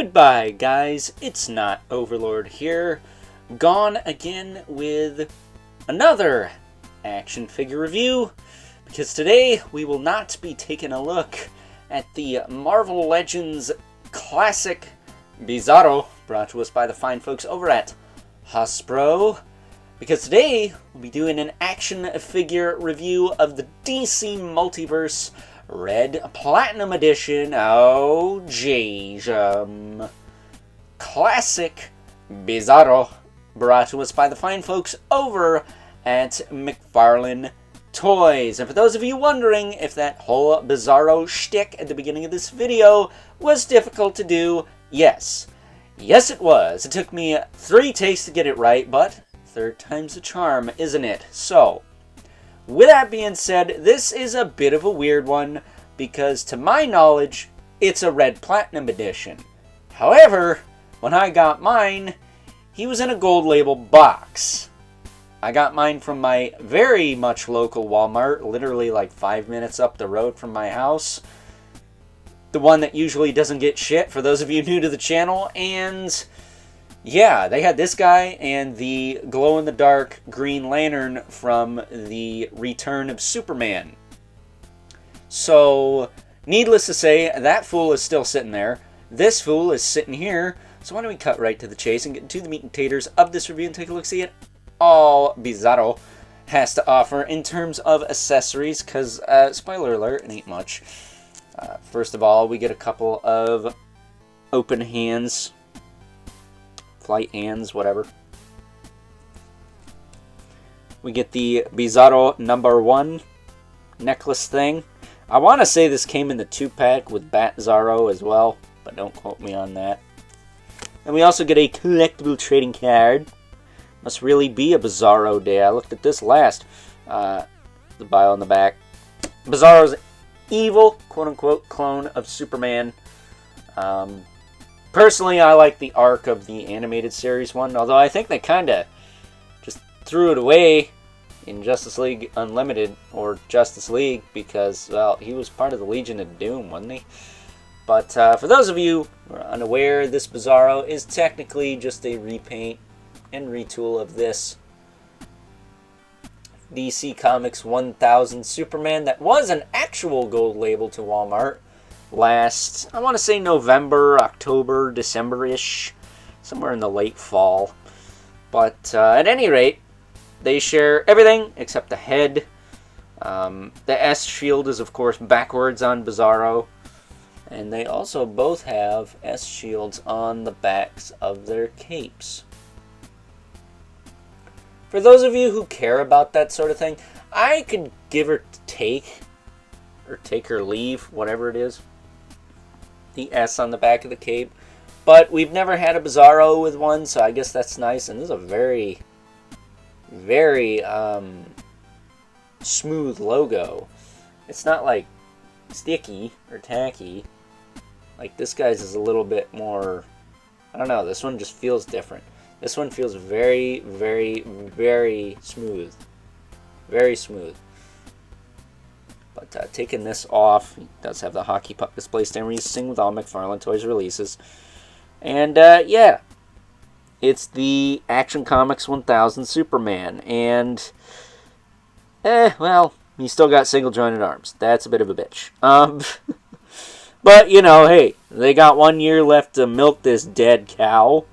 Goodbye, guys. It's not Overlord here. Gone again with another action figure review, because today we will not be taking a look at the Marvel Legends classic Bizarro, brought to us by the fine folks over at Hasbro, because today we'll be doing an action figure review of the DC Multiverse Red Platinum Edition. Oh, geez. Classic Bizarro, brought to us by the fine folks over at McFarlane Toys. And for those of you wondering if that whole Bizarro shtick at the beginning of this video was difficult to do, yes. Yes, it was. It took me 3 takes to get it right, but third time's the charm, isn't it? So, with that being said, this is a bit of a weird one, because to my knowledge, it's a Red Platinum Edition. However, when I got mine, he was in a gold label box. I got mine from my very much local Walmart, literally like 5 minutes up the road from my house. The one that usually doesn't get shit, for those of you new to the channel. And yeah, they had this guy and the glow-in-the-dark Green Lantern from the Return of Superman. So, needless to say, that fool is still sitting there. This fool is sitting here. So why don't we cut right to the chase and get into the meat and taters of this review and take a look-see at all Bizarro has to offer in terms of accessories, because, spoiler alert, it ain't much. First of all, we get a couple of open hands, flight hands, whatever. We get the Bizarro #1 necklace thing. I want to say this came in the 2-pack with Bizarro as well, but don't quote me on that. And we also get a collectible trading card. Must really be a Bizarro day. I looked at this last. The bio on the back. Bizarro's evil, quote-unquote, clone of Superman. Personally, I like the arc of the animated series one, although I think they kind of just threw it away in Justice League Unlimited, or Justice League, because, well, he was part of the Legion of Doom, wasn't he? But for those of you who are unaware, this Bizarro is technically just a repaint and retool of this DC Comics 1000 Superman that was an actual gold label to Walmart last, I want to say November, October, December-ish, somewhere in the late fall. But at any rate, they share everything except the head. The S shield is, of course, backwards on Bizarro. And they also both have S shields on the backs of their capes. For those of you who care about that sort of thing, I could give or take or leave, whatever it is, the S on the back of the cape. But we've never had a Bizarro with one, so I guess that's nice. And this is a very, very smooth logo. It's not like sticky or tacky. Like this guy's is a little bit more, I don't know, this one just feels different. This one feels very, very, very smooth. Very smooth. But taking this off, he does have the hockey puck display stand where you sing with all McFarlane Toys releases. And yeah, it's the Action Comics 1000 Superman. And, well, he still got single jointed arms. That's a bit of a bitch. But, you know, hey, they got 1 year left to milk this dead cow.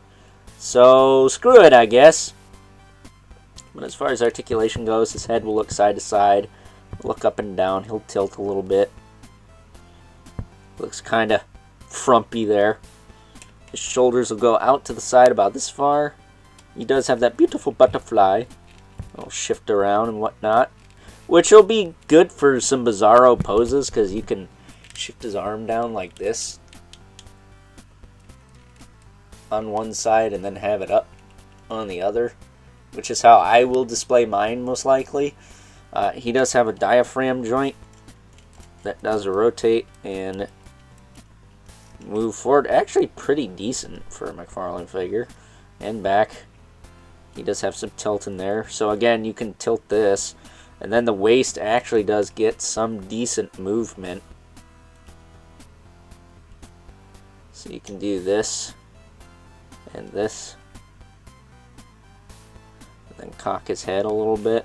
So, screw it, I guess. But as far as articulation goes, his head will look side to side. Look up and down. He'll tilt a little bit. Looks kind of frumpy there. His shoulders will go out to the side about this far. He does have that beautiful butterfly. It'll shift around and whatnot. Which will be good for some Bizarro poses, because you can shift his arm down like this on one side and then have it up on the other, which is how I will display mine most likely. He does have a diaphragm joint that does rotate and move forward. Actually pretty decent for a McFarlane figure. And back. He does have some tilt in there. So again, you can tilt this. And then the waist actually does get some decent movement. So you can do this and this. And then cock his head a little bit.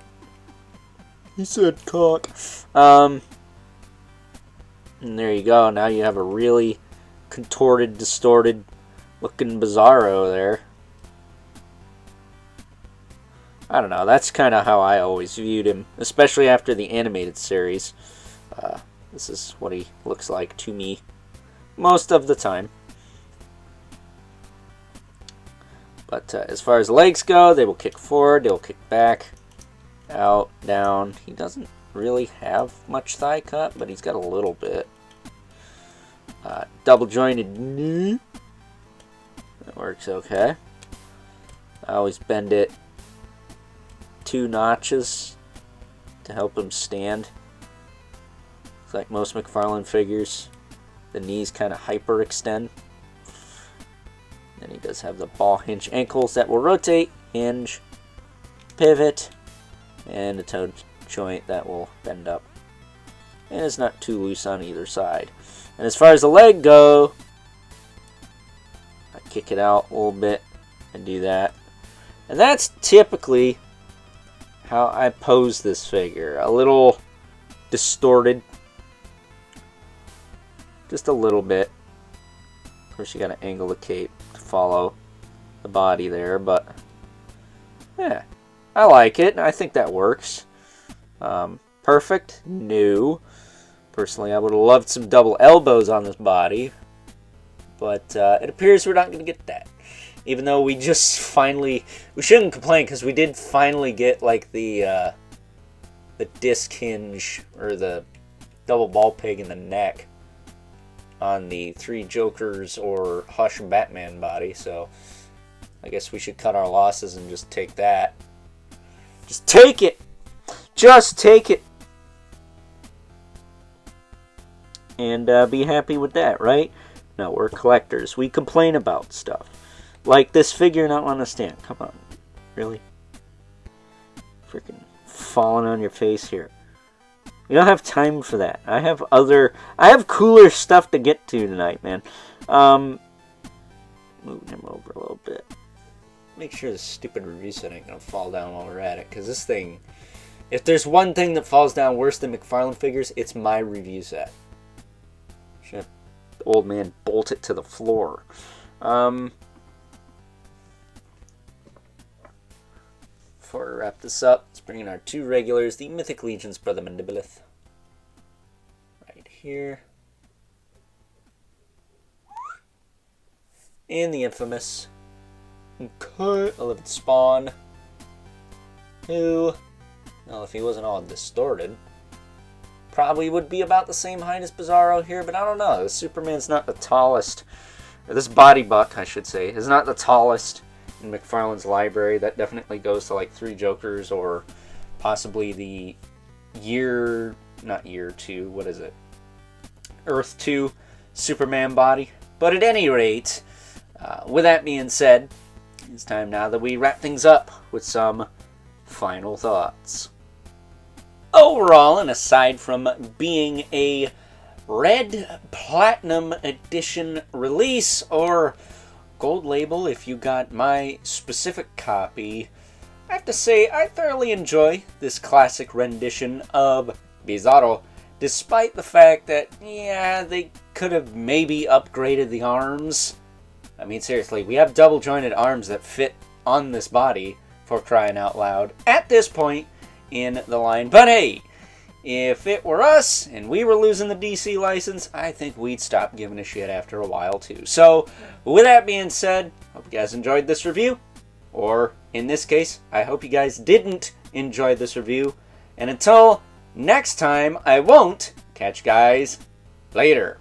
He said cock. And there you go. Now you have a really contorted, distorted looking Bizarro there. I don't know. That's kind of how I always viewed him, especially after the animated series. This is what he looks like to me most of the time. But as far as legs go, they will kick forward, they will kick back, out, down. He doesn't really have much thigh cut, but he's got a little bit. Double jointed knee. That works okay. I always bend it 2 notches to help him stand. It's like most McFarlane figures, the knees kind of hyperextend. Then he does have the ball hinge ankles that will rotate, hinge, pivot, and a toe joint that will bend up. And it's not too loose on either side. And as far as the leg go, I kick it out a little bit and do that. And that's typically how I pose this figure. A little distorted. Just a little bit. Of course, you got to angle the cape to follow the body there, but yeah, I like it. I think that works. Perfect? No. Personally, I would have loved some double elbows on this body, but it appears we're not going to get that. Even though we just finally, we shouldn't complain because we did finally get like the disc hinge or the double ball peg in the neck on the 3 Jokers or Hush and Batman body, so I guess we should cut our losses and just take that. Just take it! Just take it! And be happy with that, right? No, we're collectors. We complain about stuff. Like this figure not wanting to stand. Come on. Really? Freaking falling on your face here. We don't have time for that. I have cooler stuff to get to tonight, man. Moving him over a little bit. Make sure this stupid review set ain't gonna fall down while we're at it. Because this thing, if there's one thing that falls down worse than McFarlane figures, it's my review set. Should the old man bolt it to the floor. Before we wrap this up, let's bring in our 2 regulars, the Mythic Legion's Brother Mandibilith. Right here. And the infamous 11th Spawn, who, well, if he wasn't all distorted, probably would be about the same height as Bizarro here, but I don't know. This Superman's not the tallest, or this body buck, I should say, is not the tallest in McFarlane's library. That definitely goes to like 3 Jokers or possibly the Earth 2 Superman body. But at any rate, with that being said, it's time now that we wrap things up with some final thoughts. Overall, and aside from being a red platinum edition release, or gold label if you got my specific copy, I have to say I thoroughly enjoy this classic rendition of Bizarro, despite the fact that, yeah, they could have maybe upgraded the arms. I mean, seriously, we have double jointed arms that fit on this body, for crying out loud, at this point in the line. But hey, if it were us and we were losing the DC license, I think we'd stop giving a shit after a while too. So, with that being said, hope you guys enjoyed this review. Or, in this case, I hope you guys didn't enjoy this review. And until next time, I won't catch you guys later.